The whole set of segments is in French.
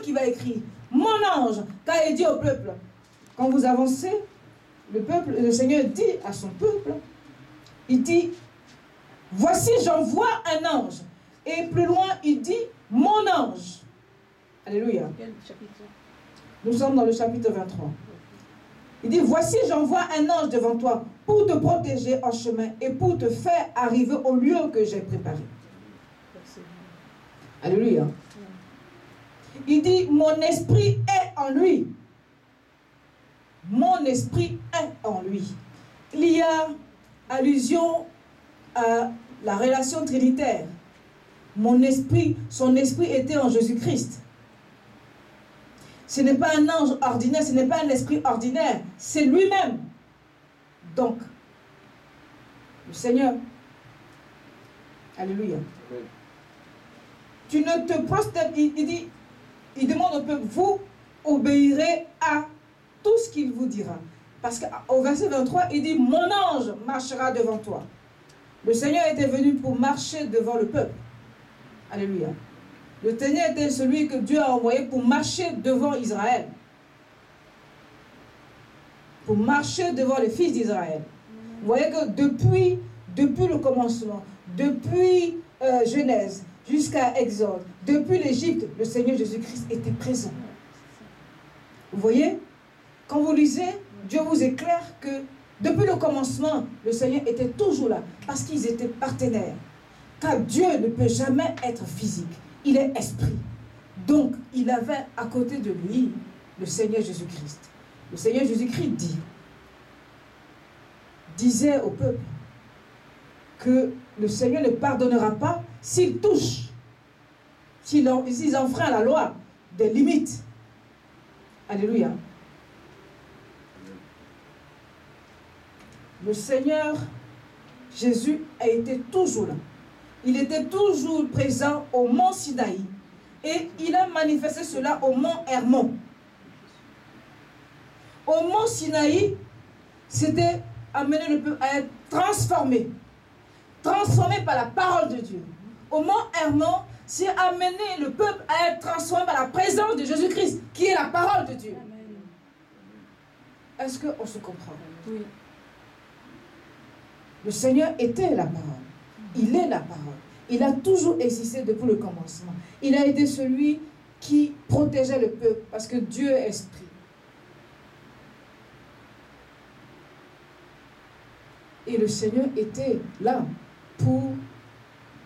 qui va écrire. Mon ange, car il dit au peuple. Quand vous avancez, le Seigneur dit à son peuple, il dit, voici j'envoie un ange. Et plus loin, il dit, mon ange. Alléluia. Quel chapitre? Nous sommes dans le chapitre 23. Il dit, voici j'envoie un ange devant toi pour te protéger en chemin et pour te faire arriver au lieu que j'ai préparé. Alléluia. Il dit, mon esprit est en lui. Mon esprit est en lui. Il y a allusion à la relation trinitaire. Mon esprit, son esprit était en Jésus-Christ. Ce n'est pas un ange ordinaire, ce n'est pas un esprit ordinaire, c'est lui-même. Donc, le Seigneur, alléluia. Amen. Tu ne te prosternes, il demande au peuple, vous obéirez à tout ce qu'il vous dira. Parce qu'au verset 23, il dit, mon ange marchera devant toi. Le Seigneur était venu pour marcher devant le peuple. Alléluia. Le Seigneur était celui que Dieu a envoyé pour marcher devant Israël. Pour marcher devant les fils d'Israël. Vous voyez que depuis le commencement, depuis Genèse jusqu'à Exode, depuis l'Égypte, le Seigneur Jésus-Christ était présent. Vous voyez? Quand vous lisez, Dieu vous éclaire que depuis le commencement, le Seigneur était toujours là, parce qu'ils étaient partenaires. Car Dieu ne peut jamais être physique. Il est esprit. Donc, il avait à côté de lui le Seigneur Jésus-Christ. Le Seigneur Jésus-Christ disait au peuple que le Seigneur ne pardonnera pas s'ils touchent, s'ils enfreignent la loi des limites. Alléluia. Le Seigneur Jésus a été toujours là. Il était toujours présent au mont Sinaï. Et il a manifesté cela au mont Hermon. Au mont Sinaï, c'était amener le peuple à être transformé. Transformé par la parole de Dieu. Au mont Hermon, c'est amener le peuple à être transformé par la présence de Jésus-Christ, qui est la parole de Dieu. Est-ce qu'on se comprend? Oui. Le Seigneur était la parole. Il est la parole. Il a toujours existé depuis le commencement. Il a été celui qui protégeait le peuple parce que Dieu est esprit. Et le Seigneur était là pour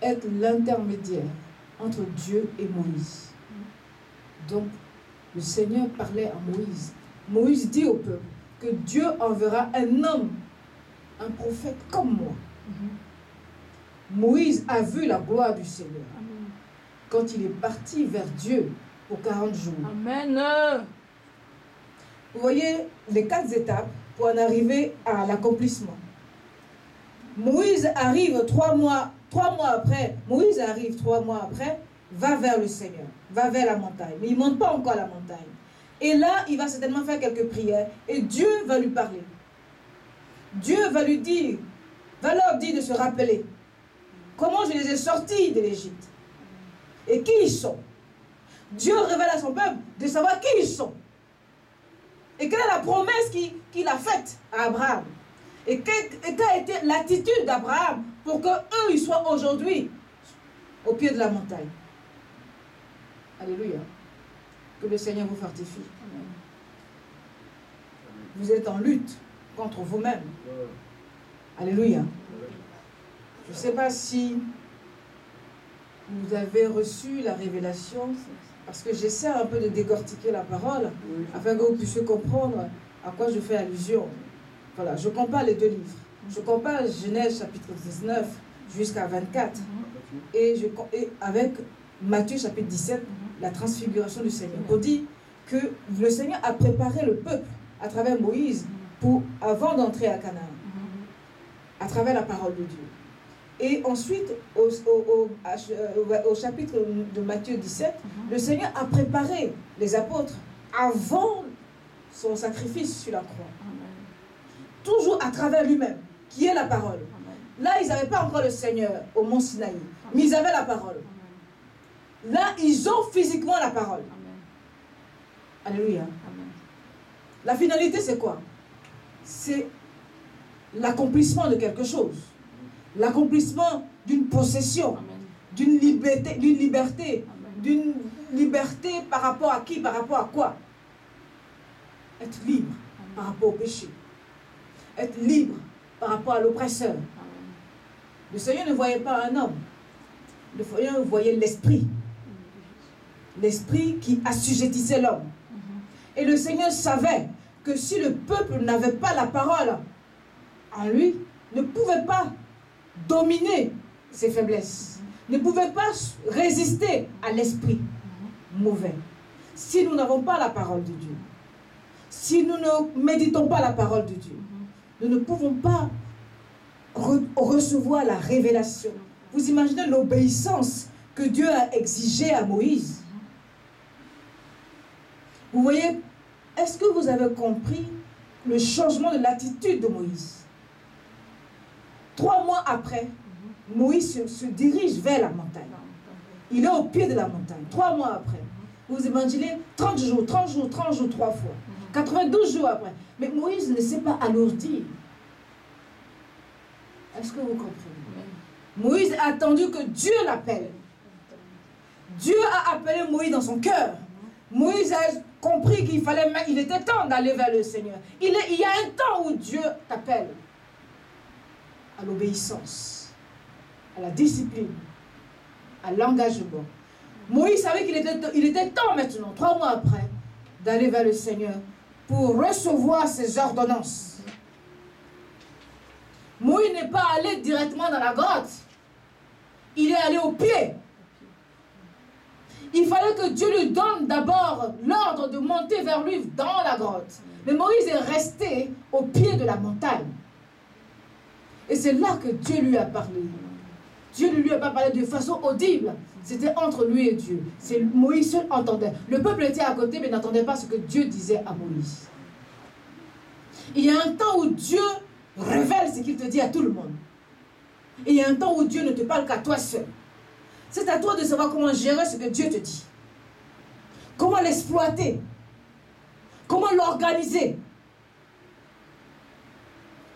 être l'intermédiaire entre Dieu et Moïse. Donc, le Seigneur parlait à Moïse. Moïse dit au peuple que Dieu enverra un homme, un prophète comme moi. Moïse a vu la gloire du Seigneur. Amen. Quand il est parti vers Dieu pour 40 jours. Amen. Vous voyez les 4 étapes pour en arriver à l'accomplissement. Moïse arrive 3 mois après. Moïse arrive 3 mois après, va vers le Seigneur, va vers la montagne. Mais il ne monte pas encore à la montagne. Et là, il va certainement faire quelques prières. Et Dieu va lui parler. Dieu va lui dire, va leur dire de se rappeler comment je les ai sortis de l'Égypte. Et qui ils sont. Dieu révèle à son peuple de savoir qui ils sont. Et quelle est la promesse qu'il a faite à Abraham. Et quelle a été l'attitude d'Abraham pour qu'eux, ils soient aujourd'hui au pied de la montagne. Alléluia. Que le Seigneur vous fortifie. Amen. Vous êtes en lutte contre vous-même. Alléluia. Je ne sais pas si vous avez reçu la révélation, parce que j'essaie un peu de décortiquer la parole, afin que vous puissiez comprendre à quoi je fais allusion. Voilà, je compare les 2 livres. Je compare Genèse chapitre 19 jusqu'à 24, et avec Matthieu chapitre 17, la transfiguration du Seigneur. On dit que le Seigneur a préparé le peuple à travers Moïse avant d'entrer à Canaan, à travers la parole de Dieu. Et ensuite, au chapitre de Matthieu 17, le Seigneur a préparé les apôtres avant son sacrifice sur la croix. Toujours à travers lui-même, qui est la parole. Là, ils n'avaient pas encore le Seigneur au mont Sinaï, mais ils avaient la parole. Là, ils ont physiquement la parole. Alléluia. Amen. La finalité, c'est quoi? C'est l'accomplissement de quelque chose. L'accomplissement d'une possession, d'une liberté, d'une liberté par rapport à qui? Par rapport à quoi? Être libre par rapport au péché. Être libre par rapport à l'oppresseur. Le Seigneur ne voyait pas un homme. Le Seigneur voyait l'esprit. L'esprit qui assujettissait l'homme. Et le Seigneur savait que si le peuple n'avait pas la parole en lui, ne pouvait pas dominer ses faiblesses, ne pouvait pas résister à l'esprit mauvais. Si nous n'avons pas la parole de Dieu, si nous ne méditons pas la parole de Dieu, nous ne pouvons pas recevoir la révélation. Vous imaginez l'obéissance que Dieu a exigée à Moïse. Vous voyez, est-ce que vous avez compris le changement de l'attitude de Moïse? 3 mois après, Moïse se dirige vers la montagne. Il est au pied de la montagne. 3 mois après. Vous imaginez 30 jours, 3 fois. 92 jours après. Mais Moïse ne s'est pas alourdi. Est-ce que vous comprenez? Moïse a attendu que Dieu l'appelle. Dieu a appelé Moïse dans son cœur. Moïse a compris qu'il était temps d'aller vers le Seigneur. Il y a un temps où Dieu t'appelle à l'obéissance, à la discipline, à l'engagement. Moïse savait qu'il était temps maintenant, 3 mois après, d'aller vers le Seigneur pour recevoir ses ordonnances. Moïse n'est pas allé directement dans la grotte. Il est allé au pied. Il fallait que Dieu lui donne d'abord l'ordre de monter vers lui dans la grotte. Mais Moïse est resté au pied de la montagne. Et c'est là que Dieu lui a parlé. Dieu ne lui a pas parlé de façon audible. C'était entre lui et Dieu. Moïse seul entendait. Le peuple était à côté mais n'entendait pas ce que Dieu disait à Moïse. Il y a un temps où Dieu révèle ce qu'il te dit à tout le monde. Et il y a un temps où Dieu ne te parle qu'à toi seul. C'est à toi de savoir comment gérer ce que Dieu te dit. Comment l'exploiter. Comment l'organiser.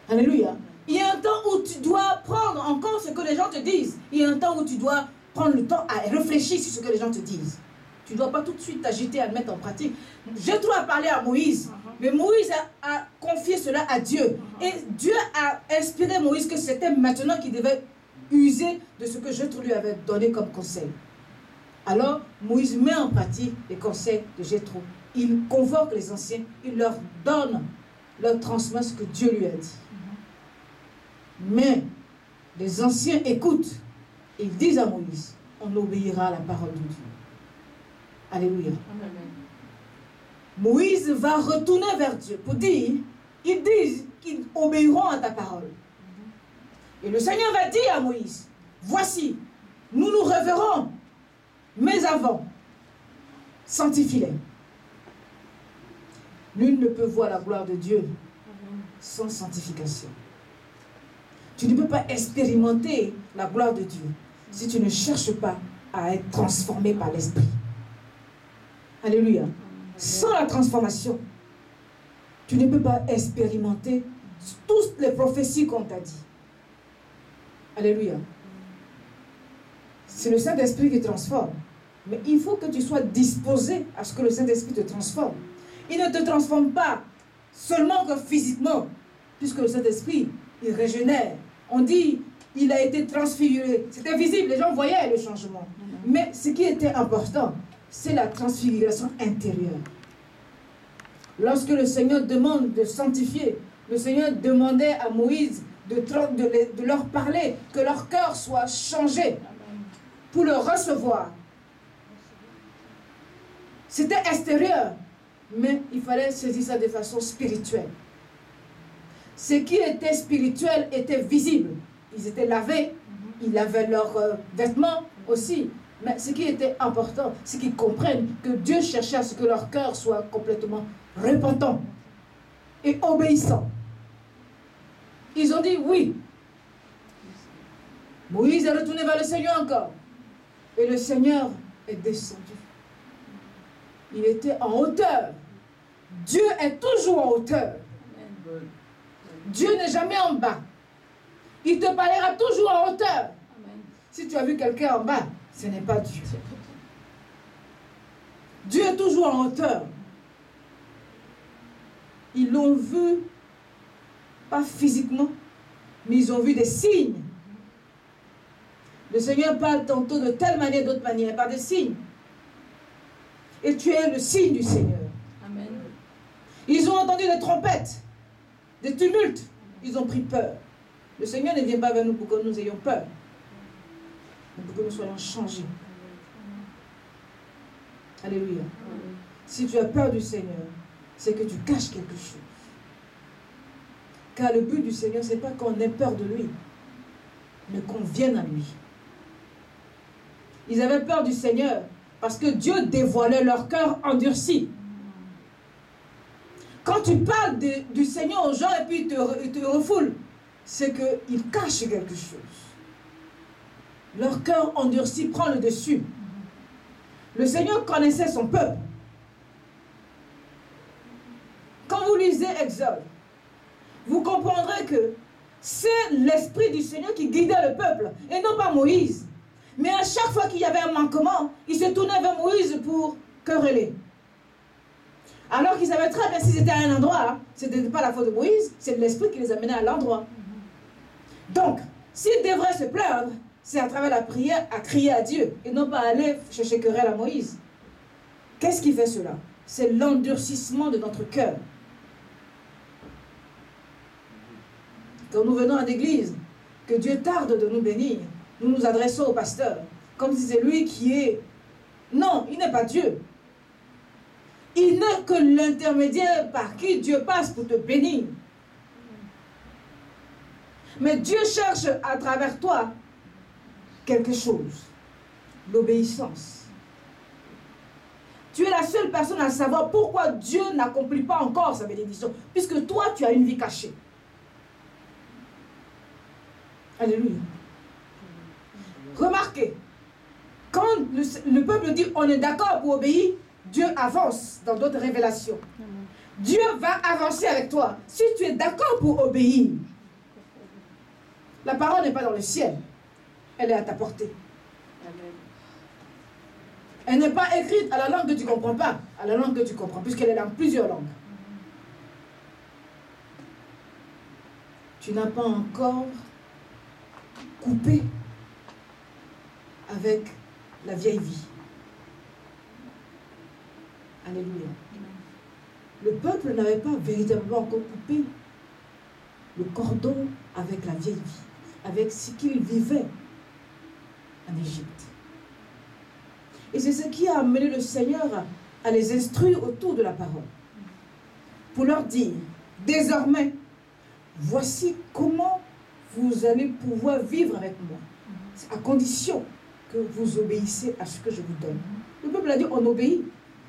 Alléluia. Il y a un temps où tu dois prendre en compte ce que les gens te disent. Il y a un temps où tu dois prendre le temps à réfléchir sur ce que les gens te disent. Tu ne dois pas tout de suite t'agiter à le mettre en pratique. Jétro a parlé à Moïse. Mais Moïse a confié cela à Dieu. Et Dieu a inspiré Moïse que c'était maintenant qu'il devait user de ce que Jétro lui avait donné comme conseil. Alors, Moïse met en pratique les conseils de Jétro. Il convoque les anciens, il leur donne, leur transmet ce que Dieu lui a dit. Mais les anciens écoutent. Ils disent à Moïse, on obéira à la parole de Dieu. Alléluia. Amen. Moïse va retourner vers Dieu pour dire, ils disent qu'ils obéiront à ta parole. Et le Seigneur va dire à Moïse, voici, nous nous reverrons, mais avant, sanctifie-les. Nul ne peut voir la gloire de Dieu sans sanctification. Tu ne peux pas expérimenter la gloire de Dieu si tu ne cherches pas à être transformé par l'Esprit. Alléluia. Sans la transformation, tu ne peux pas expérimenter toutes les prophéties qu'on t'a dit. Alléluia. C'est le Saint-Esprit qui transforme. Mais il faut que tu sois disposé à ce que le Saint-Esprit te transforme. Il ne te transforme pas seulement que physiquement, puisque le Saint-Esprit, il régénère. On dit, il a été transfiguré. C'était visible, les gens voyaient le changement. Mais ce qui était important, c'est la transfiguration intérieure. Lorsque le Seigneur demande de sanctifier, le Seigneur demandait à Moïse de leur parler, que leur cœur soit changé pour le recevoir. C'était extérieur, mais il fallait saisir ça de façon spirituelle. Ce qui était spirituel était visible. Ils étaient lavés, ils avaient leurs vêtements aussi. Mais ce qui était important, c'est qu'ils comprennent que Dieu cherchait à ce que leur cœur soit complètement repentant et obéissant. Ils ont dit oui. Moïse est retourné vers le Seigneur encore. Et le Seigneur est descendu. Il était en hauteur. Dieu est toujours en hauteur. Dieu n'est jamais en bas. Il te parlera toujours en hauteur. Si tu as vu quelqu'un en bas, ce n'est pas Dieu. Dieu est toujours en hauteur. Ils l'ont vu, pas physiquement, mais ils ont vu des signes. Le Seigneur parle tantôt de telle manière, d'autre manière, par des signes. Et tu es le signe du Seigneur. Amen. Ils ont entendu des trompettes, des tumultes. Ils ont pris peur. Le Seigneur ne vient pas vers nous pour que nous ayons peur, mais pour que nous soyons changés. Alléluia. Si tu as peur du Seigneur, c'est que tu caches quelque chose. Car le but du Seigneur, ce n'est pas qu'on ait peur de lui, mais qu'on vienne à lui. Ils avaient peur du Seigneur parce que Dieu dévoilait leur cœur endurci. Quand tu parles du Seigneur aux gens et puis ils te refoulent, c'est qu'ils cachent quelque chose. Leur cœur endurci prend le dessus. Le Seigneur connaissait son peuple. Quand vous lisez Exode, vous comprendrez que c'est l'Esprit du Seigneur qui guidait le peuple et non pas Moïse. Mais à chaque fois qu'il y avait un manquement, il se tournait vers Moïse pour quereller. Alors qu'ils savaient très bien s'ils étaient à un endroit, ce n'était pas la faute de Moïse, c'est l'Esprit qui les amenait à l'endroit. Donc, s'ils devraient se plaindre, c'est à travers la prière à crier à Dieu et non pas aller chercher querelle à Moïse. Qu'est-ce qui fait cela? C'est l'endurcissement de notre cœur. Quand nous venons à l'église, que Dieu tarde de nous bénir, nous nous adressons au pasteur, comme si c'est lui qui est... Non, il n'est pas Dieu. Il n'est que l'intermédiaire par qui Dieu passe pour te bénir. Mais Dieu cherche à travers toi quelque chose, l'obéissance. Tu es la seule personne à savoir pourquoi Dieu n'accomplit pas encore sa bénédiction, puisque toi, tu as une vie cachée. Alléluia. Remarquez, quand le peuple dit on est d'accord pour obéir, Dieu avance dans d'autres révélations. Dieu va avancer avec toi. Si tu es d'accord pour obéir, la parole n'est pas dans le ciel, elle est à ta portée. Elle n'est pas écrite à la langue que tu ne comprends pas, à la langue que tu comprends, puisqu'elle est dans plusieurs langues. Tu n'as pas encore coupé avec la vieille vie. Alléluia. Le peuple n'avait pas véritablement encore coupé le cordon avec la vieille vie, avec ce qu'il vivait en Égypte. Et c'est ce qui a amené le Seigneur à les instruire autour de la parole. Pour leur dire, désormais, voici comment vous allez pouvoir vivre avec moi. C'est à condition que vous obéissez à ce que je vous donne. Le peuple a dit, on obéit.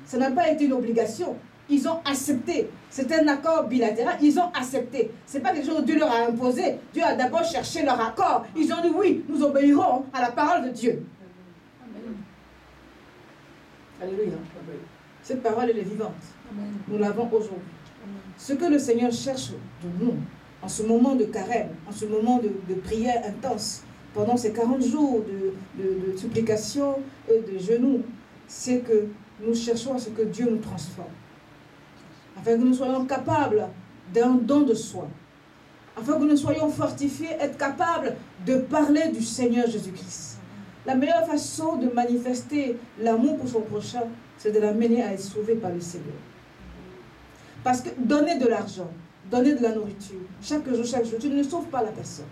Ça n'a pas été une obligation. Ils ont accepté. C'est un accord bilatéral. Ils ont accepté. Ce n'est pas quelque chose que Dieu leur a imposé. Dieu a d'abord cherché leur accord. Ils ont dit, oui, nous obéirons à la parole de Dieu. Alléluia. Cette parole, elle est vivante. Amen. Nous l'avons aujourd'hui. Ce que le Seigneur cherche de nous, en ce moment de carême, en ce moment de prière intense, pendant ces 40 jours de supplication et de genoux, c'est que nous cherchons à ce que Dieu nous transforme. Afin que nous soyons capables d'un don de soi. Afin que nous soyons fortifiés, être capables de parler du Seigneur Jésus-Christ. La meilleure façon de manifester l'amour pour son prochain, c'est de l'amener à être sauvé par le Seigneur. Parce que donner de l'argent, donner de la nourriture, chaque jour, tu ne sauves pas la personne.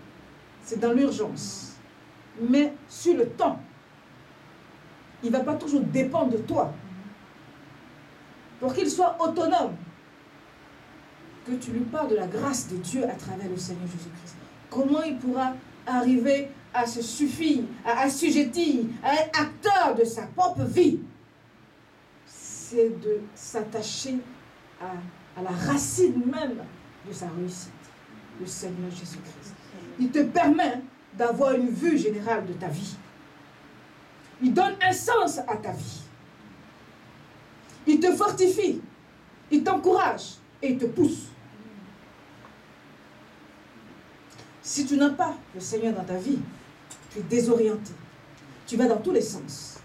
C'est dans l'urgence. Mais sur le temps, il ne va pas toujours dépendre de toi. Pour qu'il soit autonome, que tu lui parles de la grâce de Dieu à travers le Seigneur Jésus-Christ. Comment il pourra arriver à se suffire, à assujettir, à être acteur de sa propre vie? C'est de s'attacher à la racine même de sa réussite, le Seigneur Jésus-Christ. Il te permet d'avoir une vue générale de ta vie. Il donne un sens à ta vie. Il te fortifie, il t'encourage et il te pousse. Si tu n'as pas le Seigneur dans ta vie, tu es désorienté. Tu vas dans tous les sens.